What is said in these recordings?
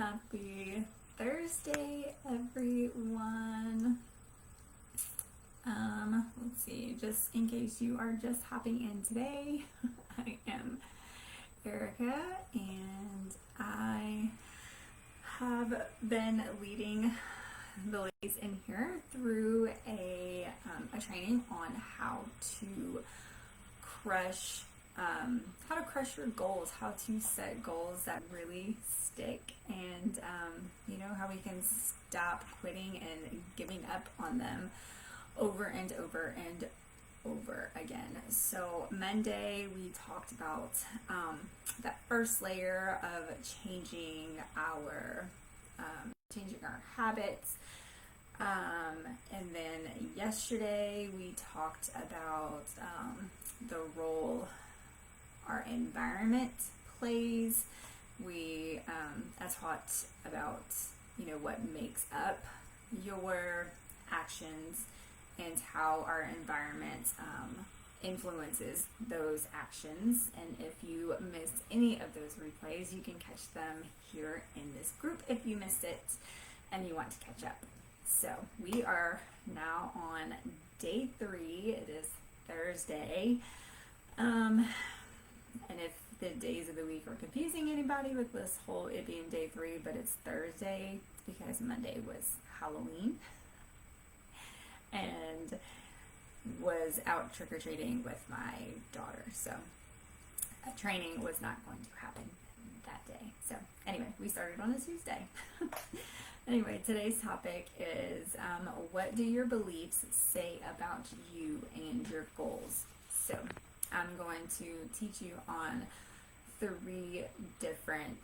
Happy Thursday, everyone. Let's see, just in case you are just hopping in today, I am Erica and I have been leading the ladies in here through a training on how to crush your goals, how to set goals that really stick, and how we can stop quitting and giving up on them over and over and over again. So Monday we talked about that first layer of changing our habits. And then yesterday we talked about the role our environment plays. I taught about what makes up your actions and how our environment influences those actions. And if you missed any of those replays, you can catch them here in this group if you missed it and you want to catch up. So we are now on day 3. It is Thursday. And if the days of the week are confusing anybody with this whole it being day 3, but it's Thursday because Monday was Halloween and was out trick-or-treating with my daughter. So a training was not going to happen that day. So anyway, we started on a Tuesday. Anyway, today's topic is what do your beliefs say about you and your goals? So I'm going to teach you on 3 different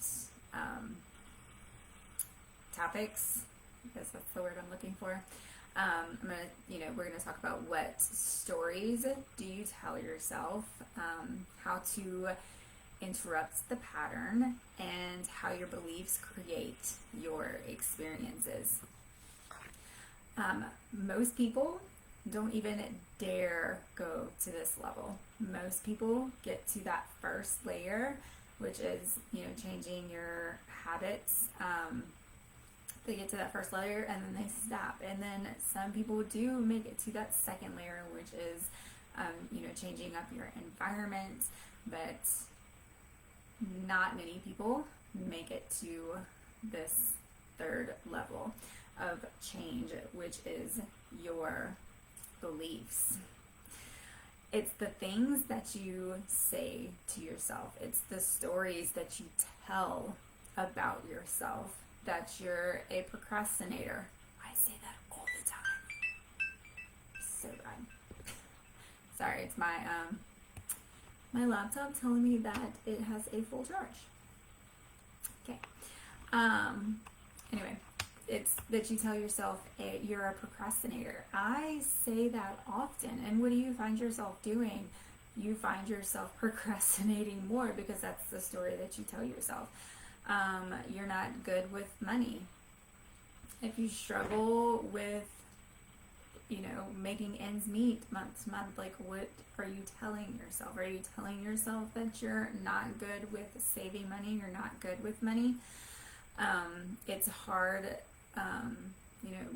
topics. I guess that's the word I'm looking for. We're gonna talk about what stories do you tell yourself, how to interrupt the pattern, and how your beliefs create your experiences. Most people don't even dare go to this level. Most people get to that first layer, which is changing your habits. They get to that first layer and then they stop. And then some people do make it to that second layer, which is changing up your environment, but not many people make it to this 3rd level of change, which is your beliefs. It's the things that you say to yourself. It's the stories that you tell about yourself that you're a procrastinator. I say that all the time. So bad. Sorry, it's my laptop telling me that it has a full charge. Okay. Anyway, it's that you tell yourself you're a procrastinator. I say that often, and what do you find yourself doing? You find yourself procrastinating more because that's the story that you tell yourself. You're not good with money. If you struggle with making ends meet month to month, like what are you telling yourself? Are you telling yourself that you're not good with saving money? You're not good with money? It's hard.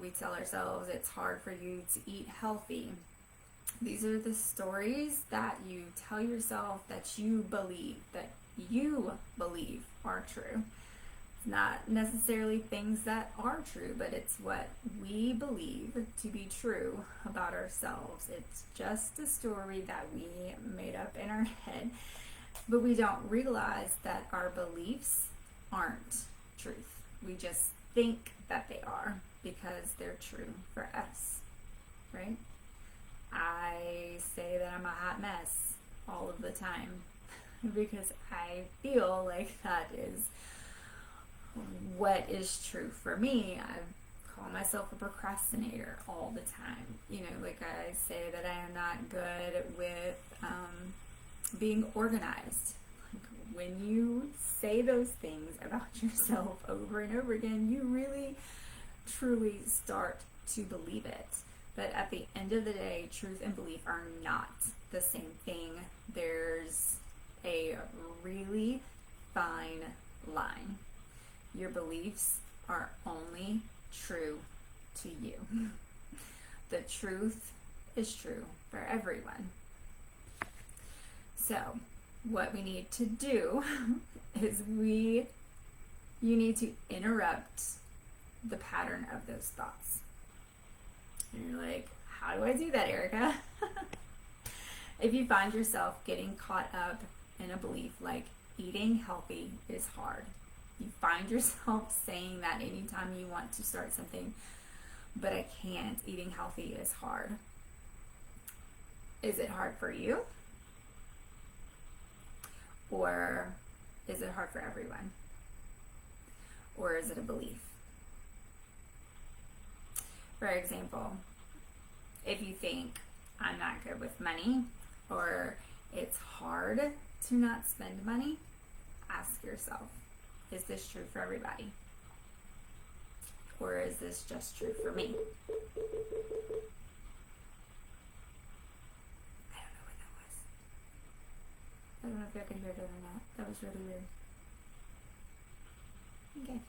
We tell ourselves it's hard for you to eat healthy. These are the stories that you tell yourself that you believe are true. It's not necessarily things that are true, but it's what we believe to be true about ourselves. It's just a story that we made up in our head, but we don't realize that our beliefs aren't truth. We just think that they are because they're true for us, right? I say that I'm a hot mess all of the time because I feel like that is what is true for me. I call myself a procrastinator all the time. Like I say that I am not good with being organized. When you say those things about yourself over and over again, you really, truly start to believe it. But at the end of the day, truth and belief are not the same thing. There's a really fine line. Your beliefs are only true to you. The truth is true for everyone. So, what we need to do is you need to interrupt the pattern of those thoughts. And you're like, how do I do that, Erica? If you find yourself getting caught up in a belief like eating healthy is hard, you find yourself saying that anytime you want to start something, but I can't, eating healthy is hard. Is it hard for you? Or is it hard for everyone? Or is it a belief? For example, if you think I'm not good with money, or it's hard to not spend money, ask yourself, is this true for everybody? Or is this just true for me? I don't know what that was. I don't know if y'all can hear it or not. That was really weird. Okay.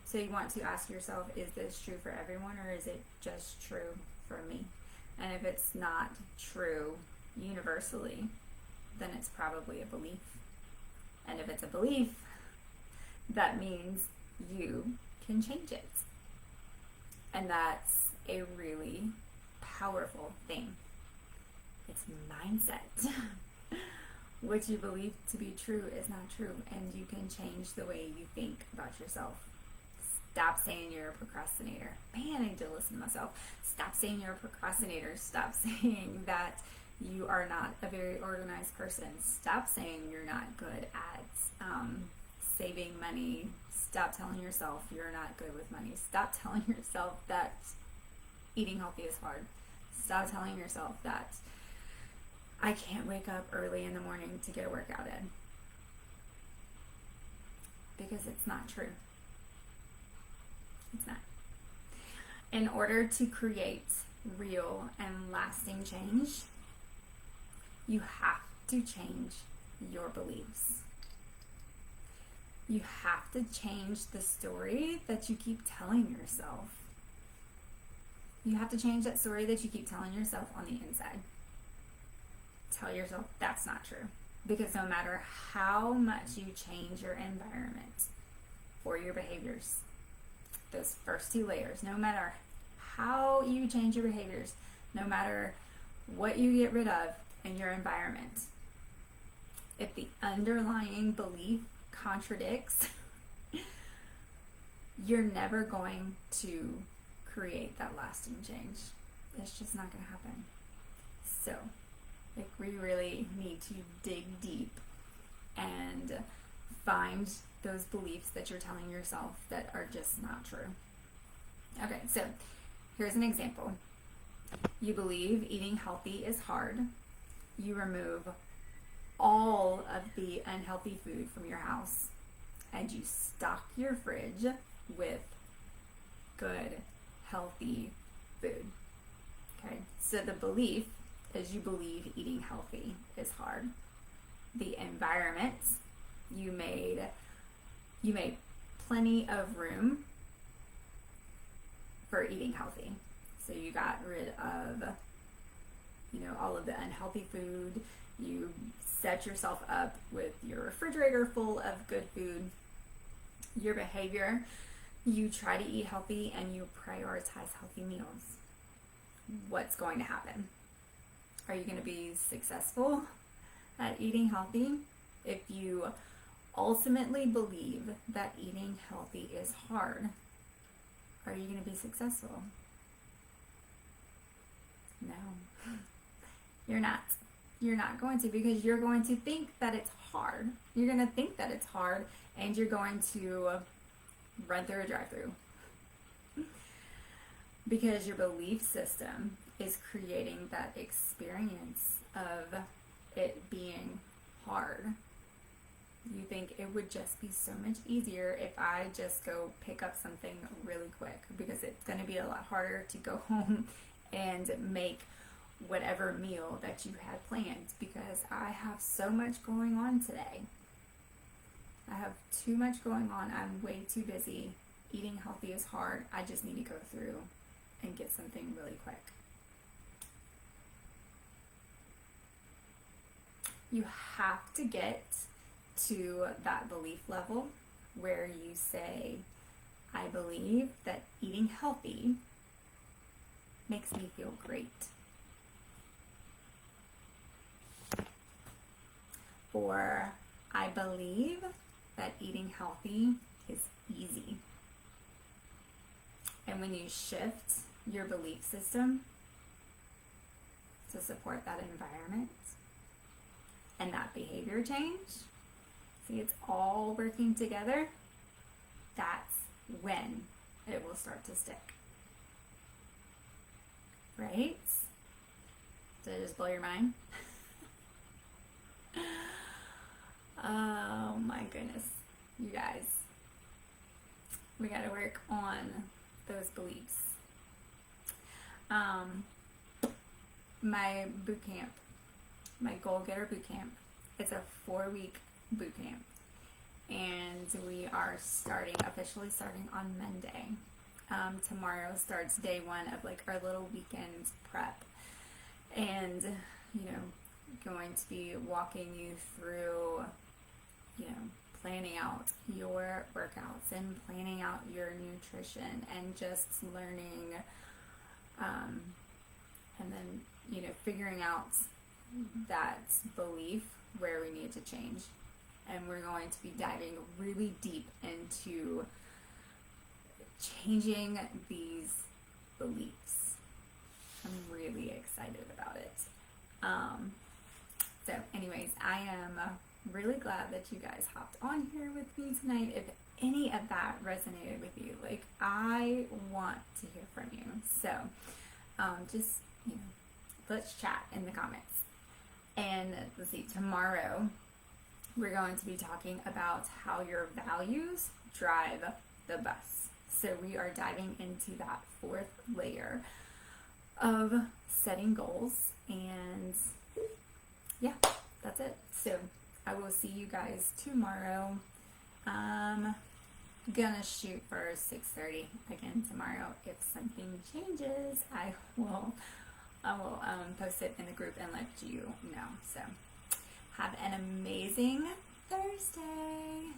So you want to ask yourself, is this true for everyone, or is it just true for me? And if it's not true universally, then it's probably a belief. And if it's a belief, that means you can change it. And that's a really powerful thing. It's mindset. What you believe to be true is not true, and you can change the way you think about yourself. Stop saying you're a procrastinator. Man, I need to listen to myself. Stop saying you're a procrastinator. Stop saying that you are not a very organized person. Stop saying you're not good at saving money. Stop telling yourself you're not good with money. Stop telling yourself that eating healthy is hard. Stop telling yourself that I can't wake up early in the morning to get a workout in. Because it's not true. It's not. In order to create real and lasting change, you have to change your beliefs. You have to change the story that you keep telling yourself. You have to change that story that you keep telling yourself on the inside. Tell yourself that's not true. Because no matter how much you change your environment or your behaviors, those first two layers, no matter how you change your behaviors, no matter what you get rid of in your environment, if the underlying belief contradicts, you're never going to create that lasting change. It's just not going to happen. So, like, we really need to dig deep and find those beliefs that you're telling yourself that are just not true. Okay, so here's an example. You believe eating healthy is hard. You remove all of the unhealthy food from your house and you stock your fridge with good, healthy food. Okay, so the belief is you believe eating healthy is hard. The environment, you made plenty of room for eating healthy. So you got rid of, all of the unhealthy food. You set yourself up with your refrigerator full of good food. Your behavior, you try to eat healthy and you prioritize healthy meals. What's going to happen? Are you going to be successful at eating healthy if you ultimately believe that eating healthy is hard? Are you going to be successful? No. You're not. You're not going to, because you're going to think that it's hard. You're going to think that it's hard, and you're going to run through a drive-thru. Because your belief system is creating that experience of it being hard. You think it would just be so much easier if I just go pick up something really quick, because it's going to be a lot harder to go home and make whatever meal that you had planned, because I have so much going on today. I have too much going on. I'm way too busy. Eating healthy is hard. I just need to go through and get something really quick. You have to get to that belief level where you say, I believe that eating healthy makes me feel great. Or I believe that eating healthy is easy. And when you shift your belief system to support that environment and that behavior change, see, it's all working together, that's when it will start to stick. Right? Did I just blow your mind? Oh my goodness, you guys. We gotta work on those beliefs. My boot camp, my Goal Getter boot camp, it's a 4-week boot camp. And we are officially starting on Monday. Tomorrow starts day 1 of like our little weekend prep. And, going to be walking you through, planning out your workouts and planning out your nutrition and just learning, and then, figuring out that belief where we need to change. And we're going to be diving really deep into changing these beliefs. I'm really excited about it. So anyways, I am really glad that you guys hopped on here with me tonight. If any of that resonated with you, I want to hear from you. So just, let's chat in the comments. And let's see, tomorrow we're going to be talking about how your values drive the bus. So we are diving into that 4th layer of setting goals. And yeah, that's it. So I will see you guys tomorrow. Gonna shoot for 6:30 again tomorrow. If something changes, I will post it in the group and let you know. So have an amazing Thursday.